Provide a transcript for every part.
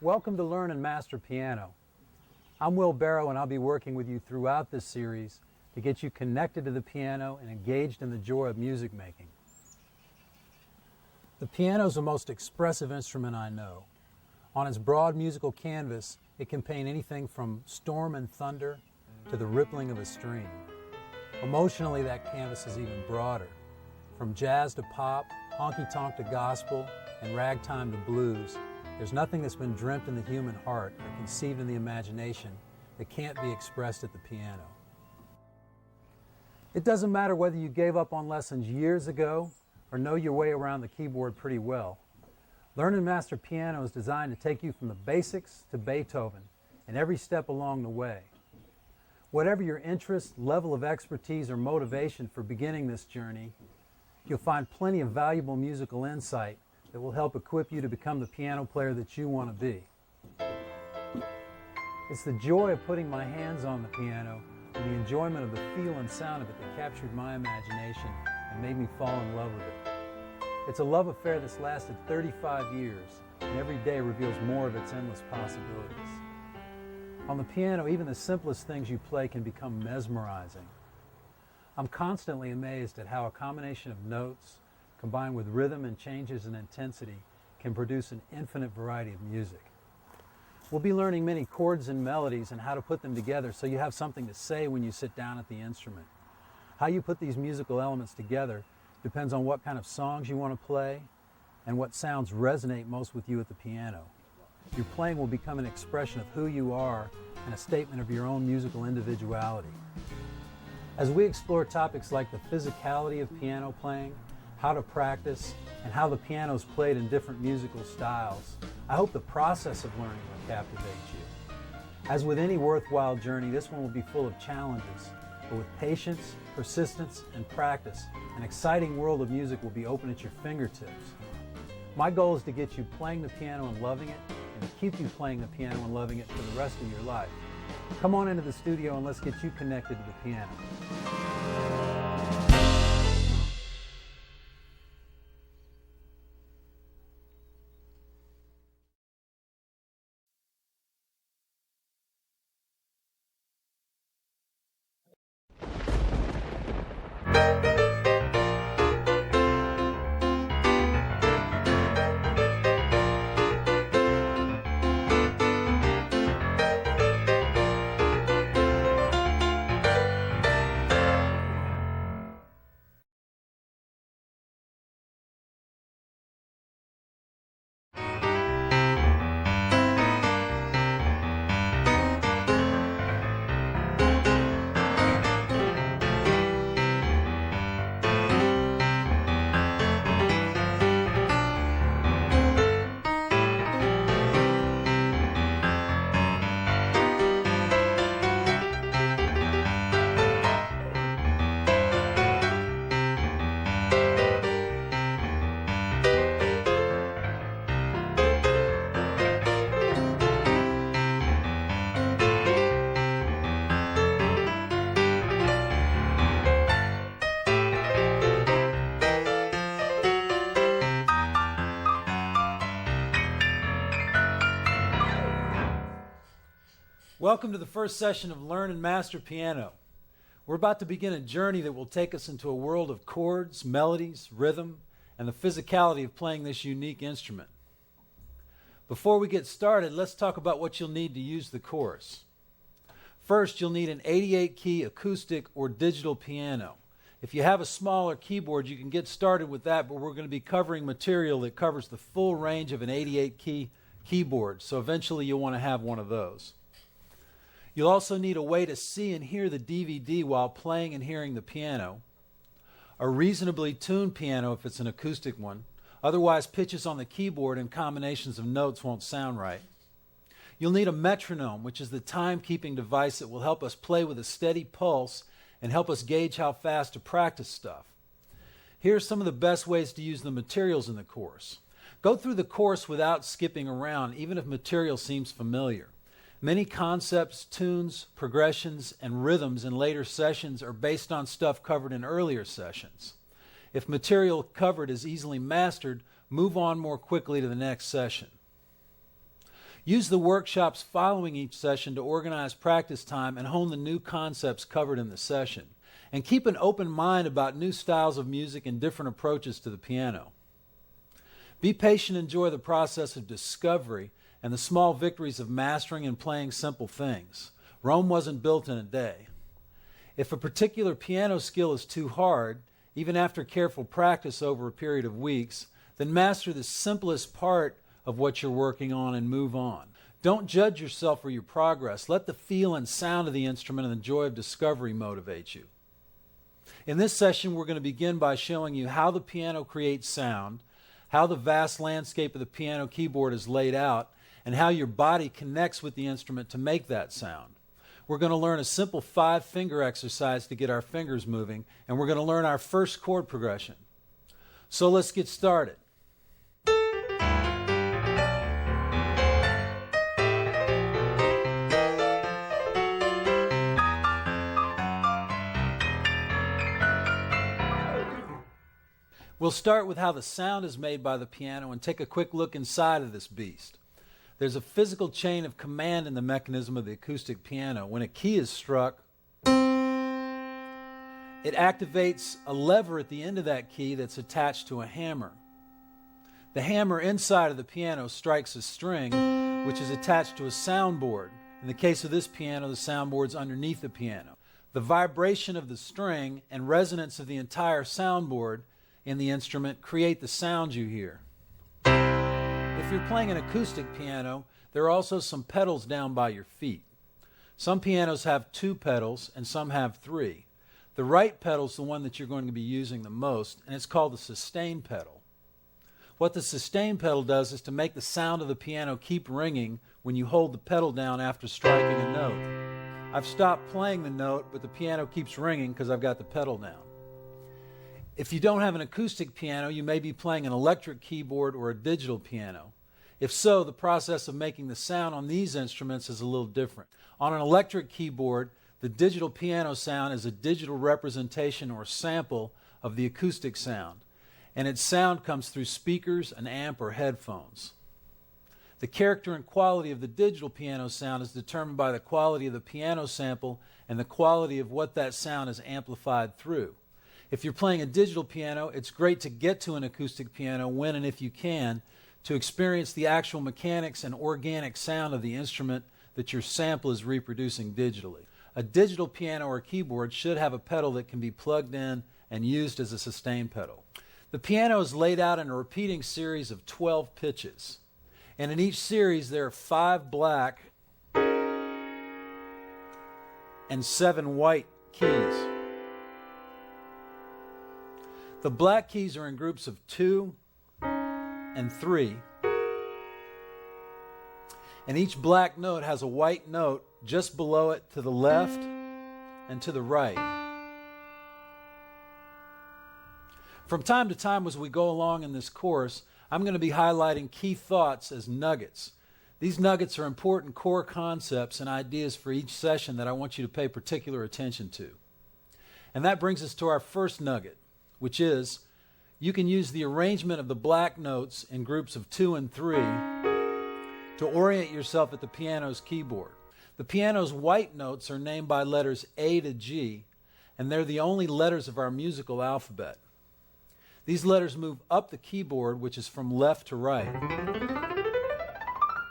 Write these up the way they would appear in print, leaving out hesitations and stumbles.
Welcome to Learn and Master Piano. I'm Will Barrow, and I'll be working with you throughout this series to get you connected to the piano and engaged in the joy of music making. The piano is the most expressive instrument I know. On its broad musical canvas, it can paint anything from storm and thunder to the rippling of a stream. Emotionally, that canvas is even broader. From jazz to pop, honky-tonk to gospel, and ragtime to blues, there's nothing that's been dreamt in the human heart or conceived in the imagination that can't be expressed at the piano. It doesn't matter whether you gave up on lessons years ago or know your way around the keyboard pretty well. Learn and Master Piano is designed to take you from the basics to Beethoven and every step along the way. Whatever your interest, level of expertise, or motivation for beginning this journey, you'll find plenty of valuable musical insight that will help equip you to become the piano player that you want to be. It's the joy of putting my hands on the piano and the enjoyment of the feel and sound of it that captured my imagination and made me fall in love with it. It's a love affair that's lasted 35 years, and every day reveals more of its endless possibilities. On the piano, even the simplest things you play can become mesmerizing. I'm constantly amazed at how a combination of notes, combined with rhythm and changes in intensity, can produce an infinite variety of music. We'll be learning many chords and melodies and how to put them together so you have something to say when you sit down at the instrument. How you put these musical elements together depends on what kind of songs you want to play and what sounds resonate most with you at the piano. Your playing will become an expression of who you are and a statement of your own musical individuality. As we explore topics like the physicality of piano playing, how to practice, and how the piano is played in different musical styles, I hope the process of learning will captivate you. As with any worthwhile journey, this one will be full of challenges, but with patience, persistence, and practice, an exciting world of music will be open at your fingertips. My goal is to get you playing the piano and loving it, and to keep you playing the piano and loving it for the rest of your life. Come on into the studio and let's get you connected to the piano. Welcome to the first session of Learn and Master Piano. We're about to begin a journey that will take us into a world of chords, melodies, rhythm, and the physicality of playing this unique instrument. Before we get started, let's talk about what you'll need to use the chorus. First, you'll need an 88-key acoustic or digital piano. If you have a smaller keyboard, you can get started with that, but we're going to be covering material that covers the full range of an 88-key keyboard, so eventually you'll want to have one of those. You'll also need a way to see and hear the DVD while playing and hearing the piano, a reasonably tuned piano if it's an acoustic one, otherwise pitches on the keyboard and combinations of notes won't sound right. You'll need a metronome, which is the timekeeping device that will help us play with a steady pulse and help us gauge how fast to practice stuff. Here are some of the best ways to use the materials in the course. Go through the course without skipping around, even if material seems familiar. Many concepts, tunes, progressions, and rhythms in later sessions are based on stuff covered in earlier sessions. If material covered is easily mastered, move on more quickly to the next session. Use the workshops following each session to organize practice time and hone the new concepts covered in the session. And keep an open mind about new styles of music and different approaches to the piano. Be patient and enjoy the process of discovery and the small victories of mastering and playing simple things. Rome wasn't built in a day. If a particular piano skill is too hard, even after careful practice over a period of weeks, then master the simplest part of what you're working on and move on. Don't judge yourself or your progress. Let the feel and sound of the instrument and the joy of discovery motivate you. In this session, we're going to begin by showing you how the piano creates sound, how the vast landscape of the piano keyboard is laid out, and how your body connects with the instrument to make that sound. We're going to learn a simple 5-finger exercise to get our fingers moving, and we're going to learn our first chord progression. So let's get started. We'll start with how the sound is made by the piano and take a quick look inside of this beast. There's a physical chain of command in the mechanism of the acoustic piano. When a key is struck, it activates a lever at the end of that key that's attached to a hammer. The hammer inside of the piano strikes a string, which is attached to a soundboard. In the case of this piano, the soundboard's underneath the piano. The vibration of the string and resonance of the entire soundboard in the instrument create the sound you hear. If you're playing an acoustic piano, there are also some pedals down by your feet. Some pianos have 2 pedals and some have 3. The right pedal is the one that you're going to be using the most, and it's called the sustain pedal. What the sustain pedal does is to make the sound of the piano keep ringing when you hold the pedal down after striking a note. I've stopped playing the note, but the piano keeps ringing because I've got the pedal down. If you don't have an acoustic piano, you may be playing an electric keyboard or a digital piano. If so, the process of making the sound on these instruments is a little different. On an electric keyboard, the digital piano sound is a digital representation or sample of the acoustic sound, and its sound comes through speakers, an amp, or headphones. The character and quality of the digital piano sound is determined by the quality of the piano sample and the quality of what that sound is amplified through. If you're playing a digital piano, it's great to get to an acoustic piano when and if you can to experience the actual mechanics and organic sound of the instrument that your sample is reproducing digitally. A digital piano or keyboard should have a pedal that can be plugged in and used as a sustain pedal. The piano is laid out in a repeating series of 12 pitches, and in each series there are 5 black and 7 white keys. The black keys are in groups of 2 and 3, and each black note has a white note just below it to the left and to the right. From time to time as we go along in this course, I'm going to be highlighting key thoughts as nuggets. These nuggets are important core concepts and ideas for each session that I want you to pay particular attention to. And that brings us to our first nugget, which is you can use the arrangement of the black notes in groups of 2 and 3 to orient yourself at the piano's keyboard. The piano's white notes are named by letters A to G, and they're the only letters of our musical alphabet. These letters move up the keyboard, which is from left to right.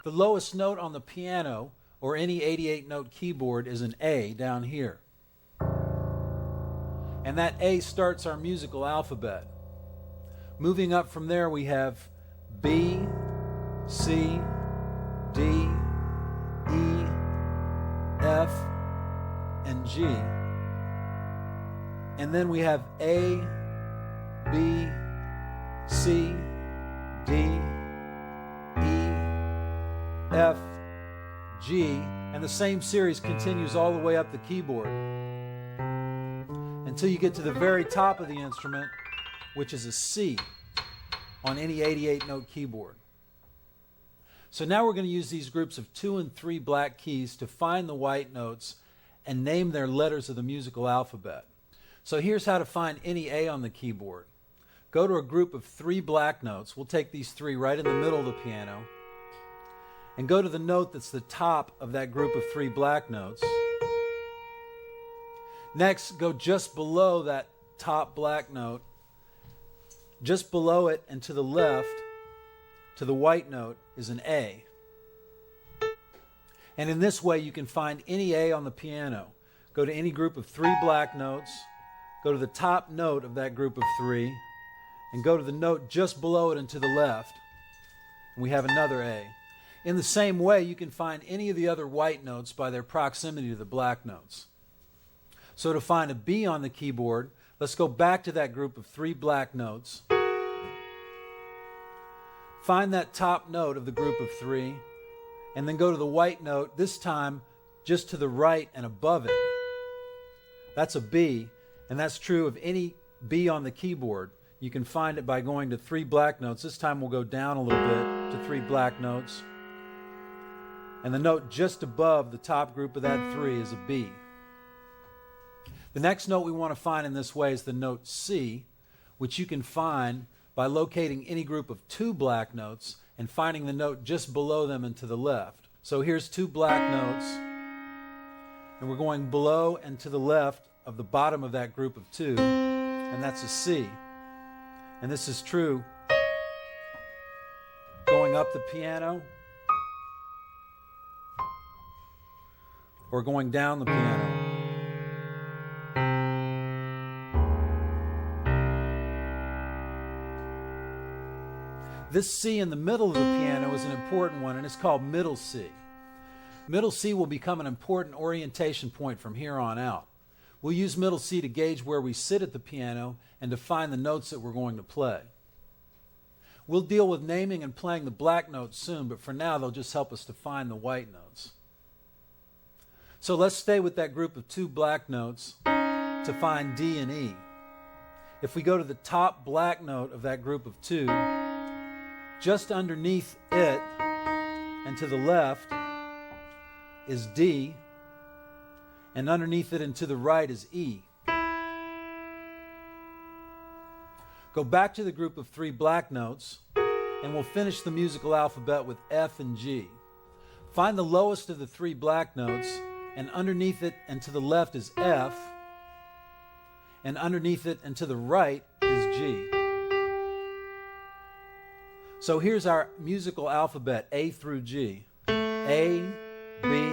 The lowest note on the piano, or any 88-note keyboard, is an A down here. And that A starts our musical alphabet. Moving up from there, we have B, C, D, E, F, and G. And then we have A, B, C, D, E, F, G, and the same series continues all the way up the keyboard until you get to the very top of the instrument, which is a C on any 88-note keyboard. So now we're going to use these groups of 2 and 3 black keys to find the white notes and name their letters of the musical alphabet. So here's how to find any A on the keyboard. Go to a group of 3 black notes. We'll take these 3 right in the middle of the piano. and go to the note that's the top of that group of 3 black notes. Next, go just below that top black note, just below it and to the left, to the white note, is an A. And in this way, you can find any A on the piano. Go to any group of 3 black notes, go to the top note of that group of 3, and go to the note just below it and to the left, and we have another A. In the same way, you can find any of the other white notes by their proximity to the black notes. So to find a B on the keyboard, let's go back to that group of 3 black notes. Find that top note of the group of 3, and then go to the white note, this time just to the right and above it. That's a B, and that's true of any B on the keyboard. You can find it by going to 3 black notes. This time we'll go down a little bit to 3 black notes. And the note just above the top group of that 3 is a B. The next note we want to find in this way is the note C, which you can find by locating any group of 2 black notes and finding the note just below them and to the left. So here's 2 black notes, and we're going below and to the left of the bottom of that group of 2, and that's a C. And this is true going up the piano or going down the piano. This C in the middle of the piano is an important one, and it's called middle C. Middle C will become an important orientation point from here on out. We'll use middle C to gauge where we sit at the piano and to find the notes that we're going to play. We'll deal with naming and playing the black notes soon, but for now they'll just help us to find the white notes. So let's stay with that group of 2 black notes to find D and E. If we go to the top black note of that group of 2, just underneath it and to the left is D, and underneath it and to the right is E. Go back to the group of 3 black notes, and we'll finish the musical alphabet with F and G. Find the lowest of the 3 black notes, and underneath it and to the left is F, and underneath it and to the right is G. So here's our musical alphabet, A through G. A, B,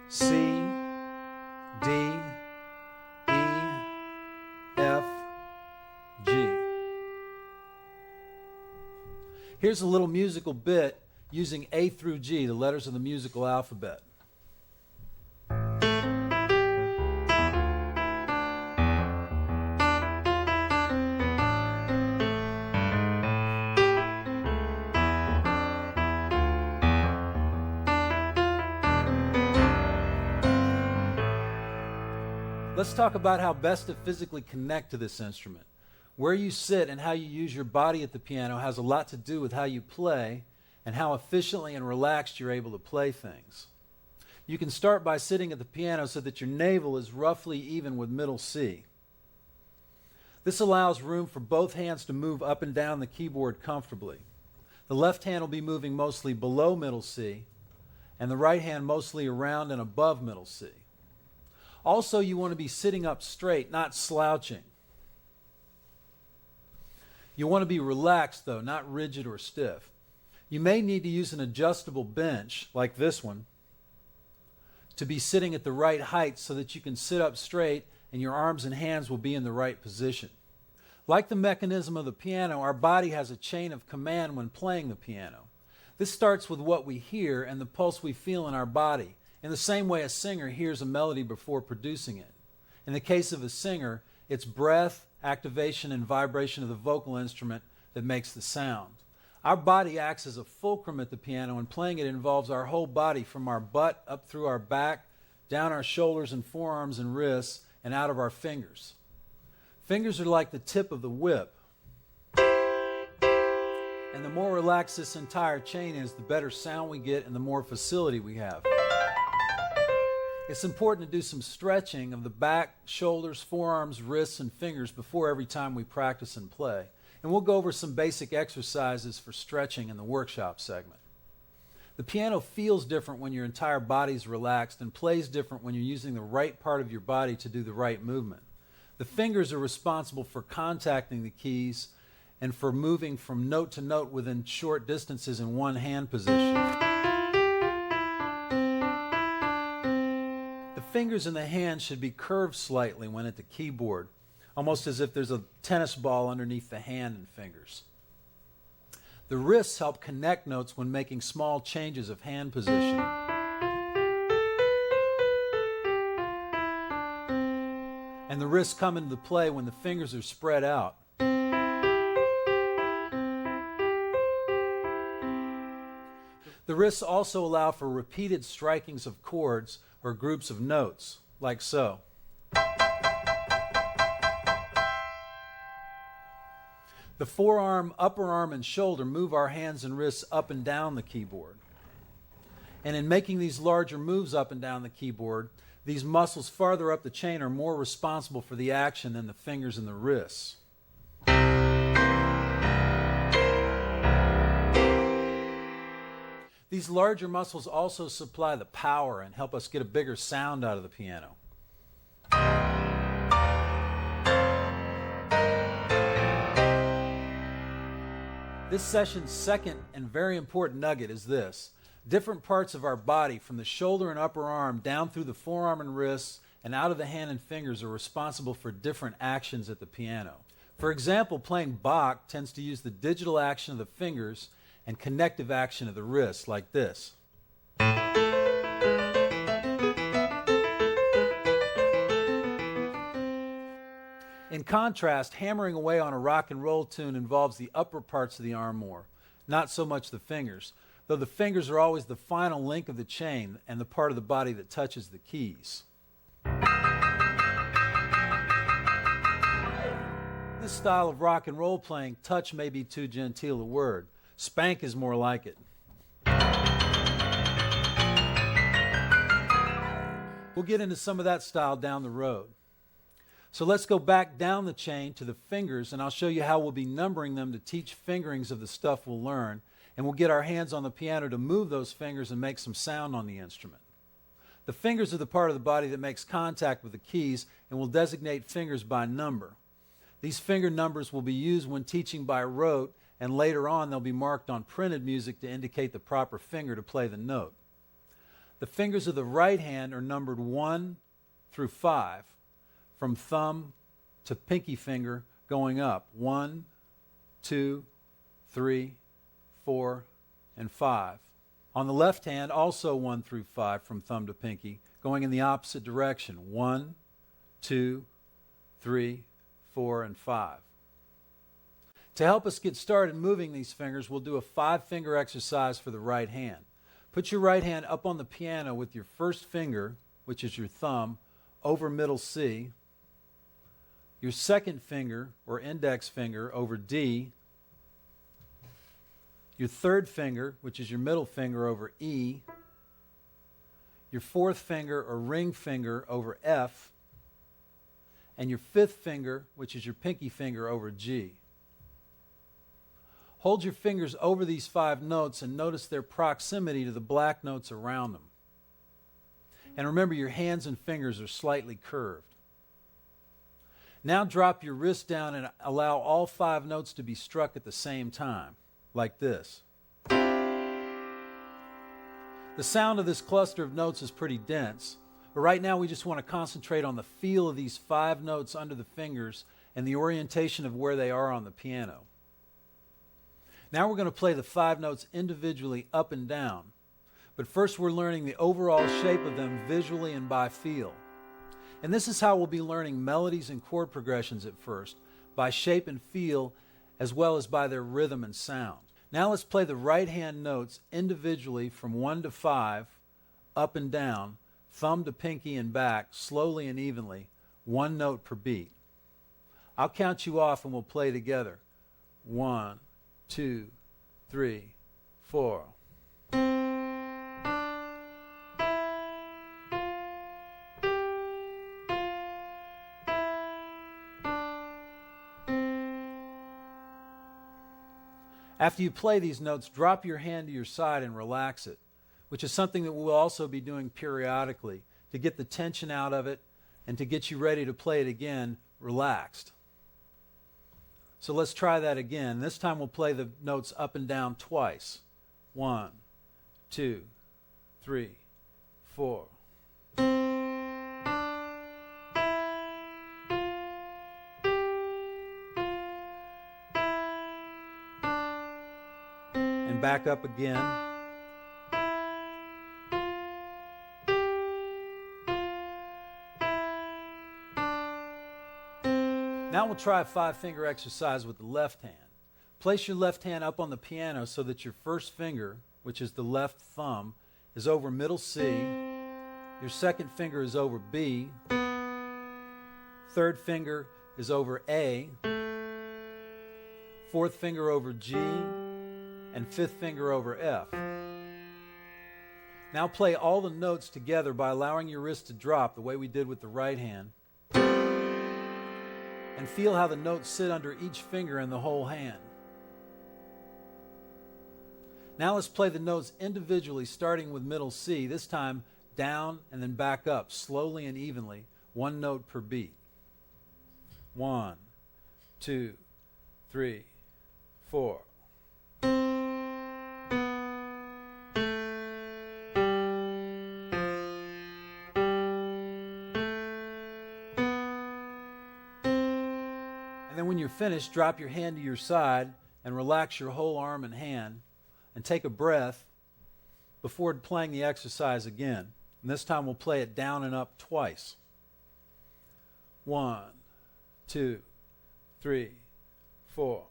C, D, E, F, G. Here's a little musical bit using A through G, the letters of the musical alphabet. Let's talk about how best to physically connect to this instrument. Where you sit and how you use your body at the piano has a lot to do with how you play and how efficiently and relaxed you're able to play things. You can start by sitting at the piano so that your navel is roughly even with middle C. This allows room for both hands to move up and down the keyboard comfortably. The left hand will be moving mostly below middle C, and the right hand mostly around and above middle C. Also, you want to be sitting up straight, not slouching. You want to be relaxed, though, not rigid or stiff. You may need to use an adjustable bench, like this one, to be sitting at the right height so that you can sit up straight and your arms and hands will be in the right position. Like the mechanism of the piano, our body has a chain of command when playing the piano. This starts with what we hear and the pulse we feel in our body, in the same way a singer hears a melody before producing it. In the case of a singer, it's breath, activation, and vibration of the vocal instrument that makes the sound. Our body acts as a fulcrum at the piano, and playing it involves our whole body, from our butt up through our back, down our shoulders and forearms and wrists, and out of our fingers. Fingers are like the tip of the whip. And the more relaxed this entire chain is, the better sound we get and the more facility we have. It's important to do some stretching of the back, shoulders, forearms, wrists, and fingers before every time we practice and play. And we'll go over some basic exercises for stretching in the workshop segment. The piano feels different when your entire body's relaxed and plays different when you're using the right part of your body to do the right movement. The fingers are responsible for contacting the keys and for moving from note to note within short distances in one hand position. The fingers in the hand should be curved slightly when at the keyboard, almost as if there's a tennis ball underneath the hand and fingers. The wrists help connect notes when making small changes of hand position. And the wrists come into play when the fingers are spread out. The wrists also allow for repeated strikings of chords or groups of notes, like so. The forearm, upper arm, and shoulder move our hands and wrists up and down the keyboard. And in making these larger moves up and down the keyboard, these muscles farther up the chain are more responsible for the action than the fingers and the wrists. These larger muscles also supply the power and help us get a bigger sound out of the piano. This session's second and very important nugget is this. Different parts of our body, from the shoulder and upper arm down through the forearm and wrists and out of the hand and fingers, are responsible for different actions at the piano. For example, playing Bach tends to use the digital action of the fingers and connective action of the wrists, like this. In contrast, hammering away on a rock and roll tune involves the upper parts of the arm more, not so much the fingers, though the fingers are always the final link of the chain and the part of the body that touches the keys. This style of rock and roll playing, touch may be too genteel a word. Spank is more like it. We'll get into some of that style down the road. So let's go back down the chain to the fingers, and I'll show you how we'll be numbering them to teach fingerings of the stuff we'll learn, and we'll get our hands on the piano to move those fingers and make some sound on the instrument. The fingers are the part of the body that makes contact with the keys, and we'll designate fingers by number. These finger numbers will be used when teaching by rote, and later on they'll be marked on printed music to indicate the proper finger to play the note. The fingers of the right hand are numbered 1 through 5, from thumb to pinky finger going up. 1, 2, 3, 4, and 5. On the left hand, also 1 through 5 from thumb to pinky, going in the opposite direction. 1, 2, 3, 4, and 5. To help us get started moving these fingers, we'll do a 5-finger exercise for the right hand. Put your right hand up on the piano with your first finger, which is your thumb, over middle C, your second finger or index finger over D, your third finger, which is your middle finger, over E, your fourth finger or ring finger over F, and your fifth finger, which is your pinky finger, over G. Hold your fingers over these 5 notes and notice their proximity to the black notes around them. And remember, your hands and fingers are slightly curved. Now drop your wrist down and allow all 5 notes to be struck at the same time, like this. The sound of this cluster of notes is pretty dense, but right now we just want to concentrate on the feel of these 5 notes under the fingers and the orientation of where they are on the piano. Now we're going to play the 5 notes individually up and down, but first we're learning the overall shape of them visually and by feel. And this is how we'll be learning melodies and chord progressions at first, by shape and feel, as well as by their rhythm and sound. Now let's play the right hand notes individually from 1 to 5, up and down, thumb to pinky and back, slowly and evenly, 1 note per beat. I'll count you off and we'll play together. 1, 2, 3, 4. After you play these notes, drop your hand to your side and relax it, which is something that we'll also be doing periodically to get the tension out of it and to get you ready to play it again relaxed. So let's try that again. This time we'll play the notes up and down twice. 1, 2, 3, 4. And back up again. Now we'll try a 5-finger exercise with the left hand. Place your left hand up on the piano so that your first finger, which is the left thumb, is over middle C. Your second finger is over B. Third finger is over A. Fourth finger over G. And fifth finger over F. Now play all the notes together by allowing your wrist to drop the way we did with the right hand. And feel how the notes sit under each finger in the whole hand. Now let's play the notes individually, starting with middle C, this time down and then back up, slowly and evenly, one note per beat. 1, 2, 3, 4. And then when you're finished, drop your hand to your side and relax your whole arm and hand and take a breath before playing the exercise again. And this time we'll play it down and up twice. 1, 2, 3, 4.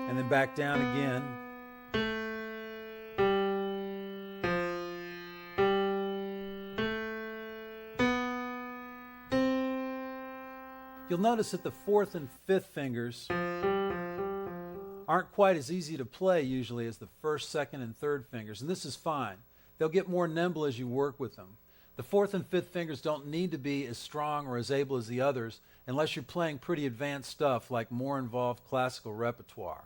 And then back down again. You'll notice that the fourth and fifth fingers aren't quite as easy to play usually as the first, second, and third fingers, and this is fine. They'll get more nimble as you work with them. The fourth and fifth fingers don't need to be as strong or as able as the others unless you're playing pretty advanced stuff like more involved classical repertoire.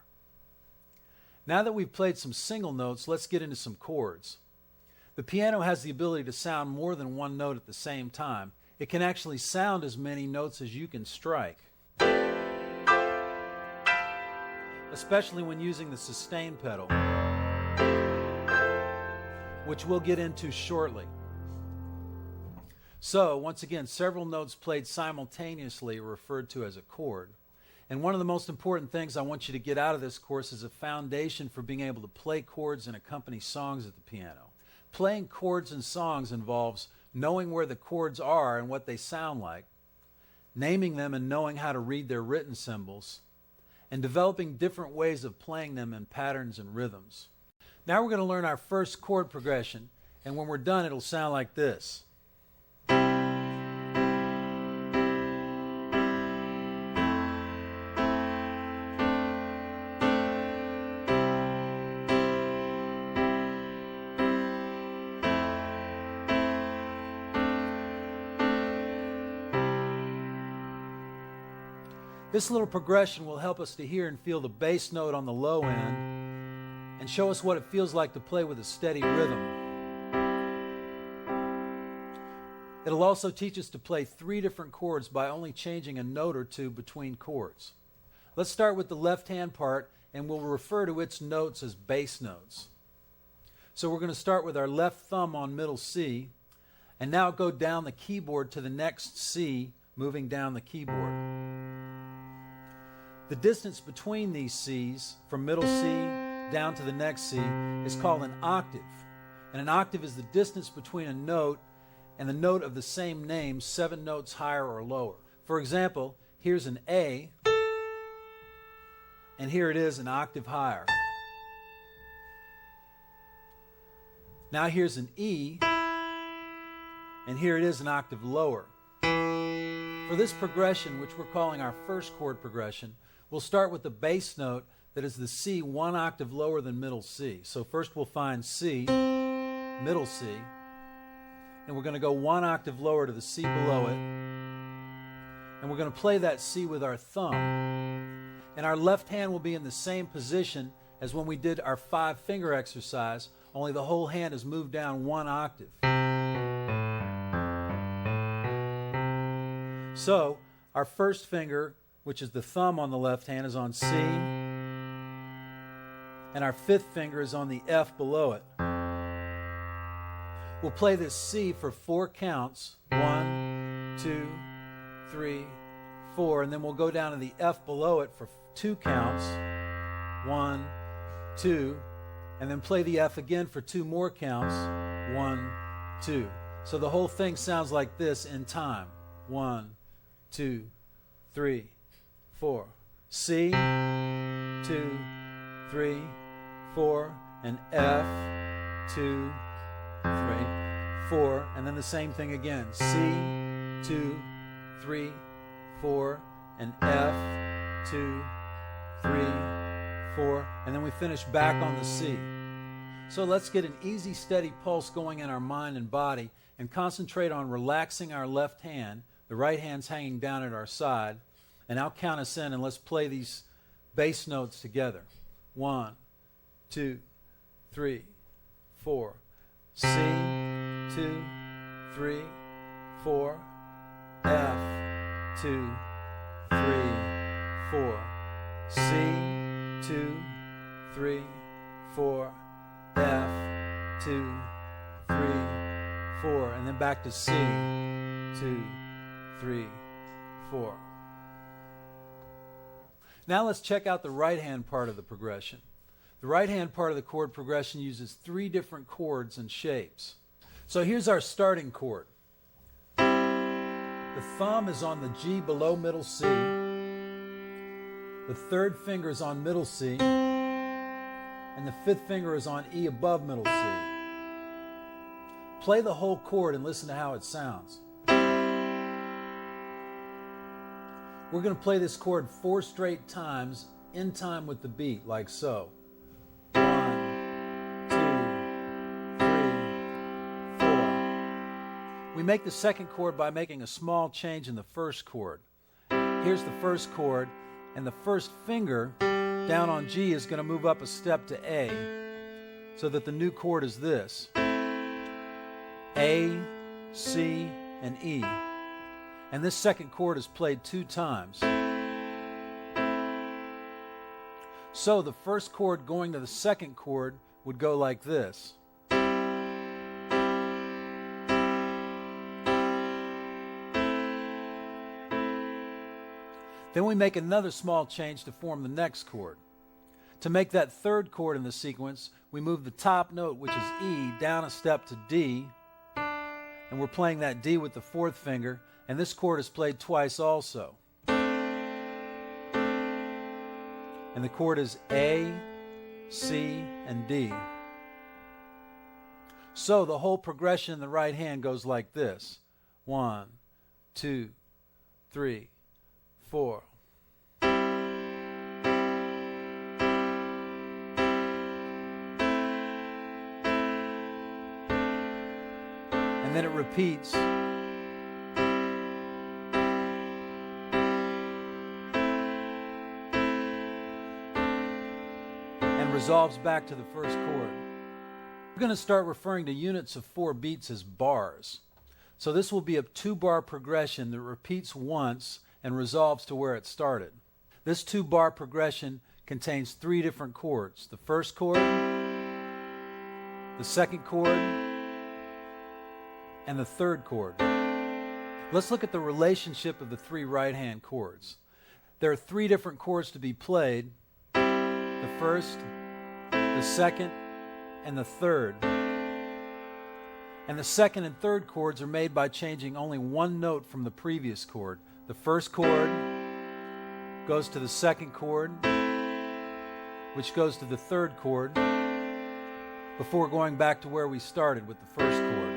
Now that we've played some single notes, let's get into some chords. The piano has the ability to sound more than one note at the same time. It can actually sound as many notes as you can strike, especially when using the sustain pedal, which we'll get into shortly. So, once again, several notes played simultaneously are referred to as a chord. And one of the most important things I want you to get out of this course is a foundation for being able to play chords and accompany songs at the piano. Playing chords and songs involves knowing where the chords are and what they sound like, naming them and knowing how to read their written symbols, and developing different ways of playing them in patterns and rhythms. Now we're going to learn our first chord progression, and when we're done it'll sound like this. This little progression will help us to hear and feel the bass note on the low end and show us what it feels like to play with a steady rhythm. It'll also teach us to play 3 different chords by only changing a note or two between chords. Let's start with the left hand part, and we'll refer to its notes as bass notes. So we're going to start with our left thumb on middle C, and now go down the keyboard to the next C, moving down the keyboard. The distance between these C's, from middle C down to the next C, is called an octave. And an octave is the distance between a note and the note of the same name 7 notes higher or lower. For example, here's an A, and here it is an octave higher. Now here's an E, and here it is an octave lower. For this progression, which we're calling our first chord progression, we'll start with the bass note that is the C 1 octave lower than middle C. So first we'll find C, middle C, and we're going to go one octave lower to the C below it. And we're going to play that C with our thumb. And our left hand will be in the same position as when we did our 5-finger exercise, only the whole hand is moved down one octave. So, our first finger, which is the thumb on the left hand, is on C, and our 5th finger is on the F below it. We'll play this C for 4 counts, 1, 2, 3, 4, and then we'll go down to the F below it for 2 counts, 1, 2, and then play the F again for 2 more counts, 1, 2. So the whole thing sounds like this in time. 1, 2, 3, 4. C, 2, 3, 4, and F, 2, 3, 4, and then the same thing again. C, 2, 3, 4, and F, 2, 3, 4, and then we finish back on the C. So let's get an easy, steady pulse going in our mind and body and concentrate on relaxing our left hand. The right hand's hanging down at our side. And I'll count us in and let's play these bass notes together. 1, 2, 3, 4. C, 2, 3, 4. F, 2, 3, 4. C, 2, 3, 4. F, 2, 3, 4. And then back to C, 2, 3, 4. Now let's check out the right hand part of the progression. The right hand part of the chord progression uses 3 different chords and shapes. So here's our starting chord. The thumb is on the G below middle C. The 3rd finger is on middle C. And the 5th finger is on E above middle C. Play the whole chord and listen to how it sounds. We're going to play this chord 4 straight times in time with the beat, like so. 1, 2, 3, 4. We make the second chord by making a small change in the first chord. Here's the first chord, and the first finger down on G is going to move up a step to A, so that the new chord is this. A, C, and E. And this second chord is played 2 times. So the first chord going to the second chord would go like this. Then we make another small change to form the next chord. To make that third chord in the sequence, we move the top note, which is E, down a step to D, and we're playing that D with the 4th finger, and this chord is played twice also. And the chord is A, C, and D. So the whole progression in the right hand goes like this. 1, 2, 3, 4. And then it repeats. And resolves back to the first chord. We're going to start referring to units of 4 beats as bars. So this will be a 2-bar progression that repeats once and resolves to where it started. This 2-bar progression contains 3 different chords. The first chord, the second chord, and the third chord. Let's look at the relationship of the 3 right-hand chords. There are 3 different chords to be played. The first, the second, and the third. And the second and third chords are made by changing only 1 note from the previous chord. The first chord goes to the second chord, which goes to the third chord, before going back to where we started with the first chord.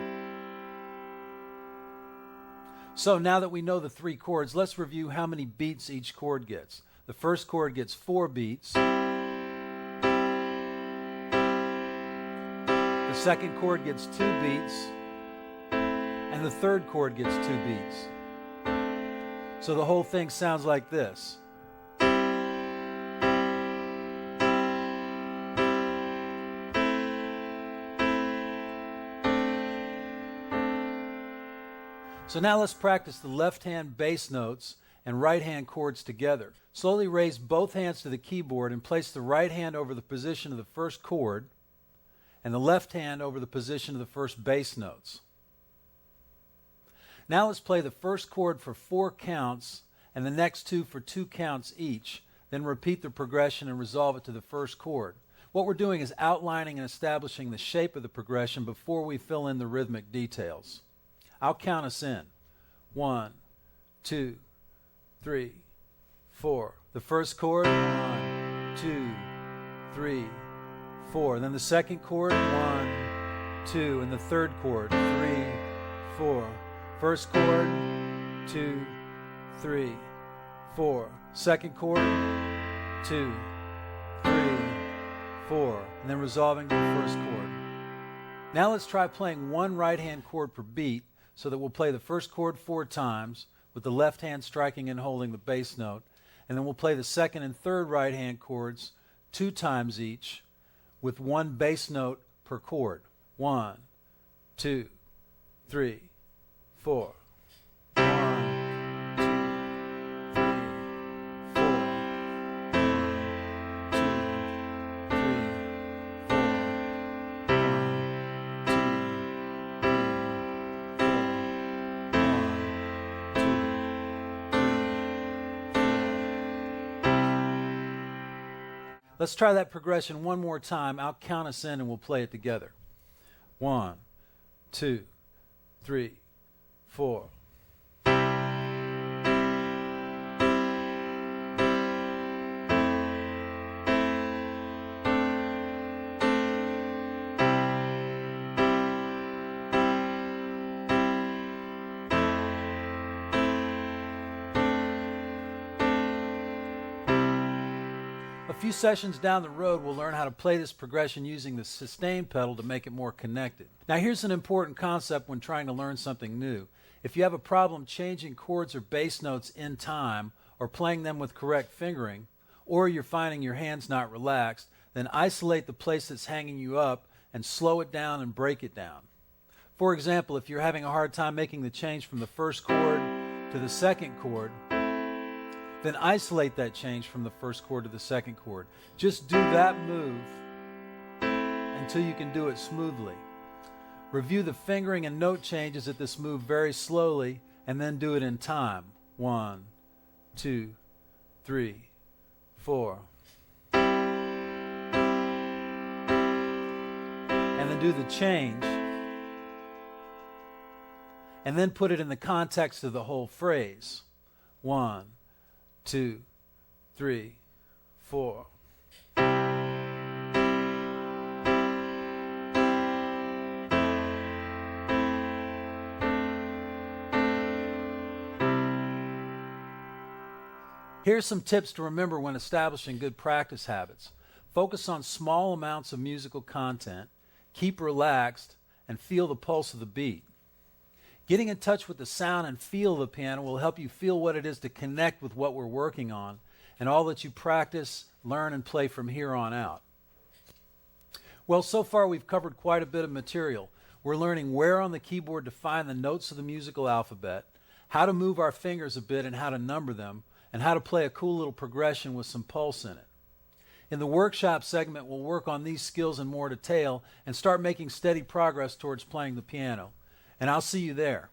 So now that we know the 3 chords, let's review how many beats each chord gets. The first chord gets 4 beats. The second chord gets 2 beats. and the third chord gets 2 beats. So the whole thing sounds like this. So now let's practice the left hand bass notes and right hand chords together. Slowly raise both hands to the keyboard and place the right hand over the position of the first chord and the left hand over the position of the first bass notes. Now let's play the first chord for 4 counts and the next 2 for 2 counts each, then repeat the progression and resolve it to the first chord. What we're doing is outlining and establishing the shape of the progression before we fill in the rhythmic details. I'll count us in. 1, 2, 3, 4. The first chord, 1, 2, 3, 4. Then the second chord, 1, 2. And the third chord, 3, 4. First chord, 2, 3, 4. Second chord, 2, 3, 4. And then resolving to the first chord. Now let's try playing one right hand chord per beat, so that we'll play the first chord 4 times with the left hand striking and holding the bass note, and then we'll play the second and third right hand chords 2 times each with 1 bass note per chord. 1, 2, 3, 4. 1, 2, 3, 4. 1, 2, 3, 4. Let's try that progression one more time. I'll count us in and we'll play it together. 1, 2, 3, 4. A few sessions down the road, we'll learn how to play this progression using the sustain pedal to make it more connected. Now here's an important concept when trying to learn something new. If you have a problem changing chords or bass notes in time, or playing them with correct fingering, or you're finding your hands not relaxed, then isolate the place that's hanging you up and slow it down and break it down. For example, if you're having a hard time making the change from the first chord to the second chord, then isolate that change from the first chord to the second chord. Just do that move until you can do it smoothly. Review the fingering and note changes at this move very slowly and then do it in time. 1, 2, 3, 4. And then do the change and then put it in the context of the whole phrase. 1, 2, 3, 4. Here's some tips to remember when establishing good practice habits. Focus on small amounts of musical content, keep relaxed, and feel the pulse of the beat. Getting in touch with the sound and feel of the piano will help you feel what it is to connect with what we're working on and all that you practice, learn, and play from here on out. Well, so far we've covered quite a bit of material. We're learning where on the keyboard to find the notes of the musical alphabet, how to move our fingers a bit and how to number them, and how to play a cool little progression with some pulse in it. In the workshop segment, we'll work on these skills in more detail and start making steady progress towards playing the piano. And I'll see you there.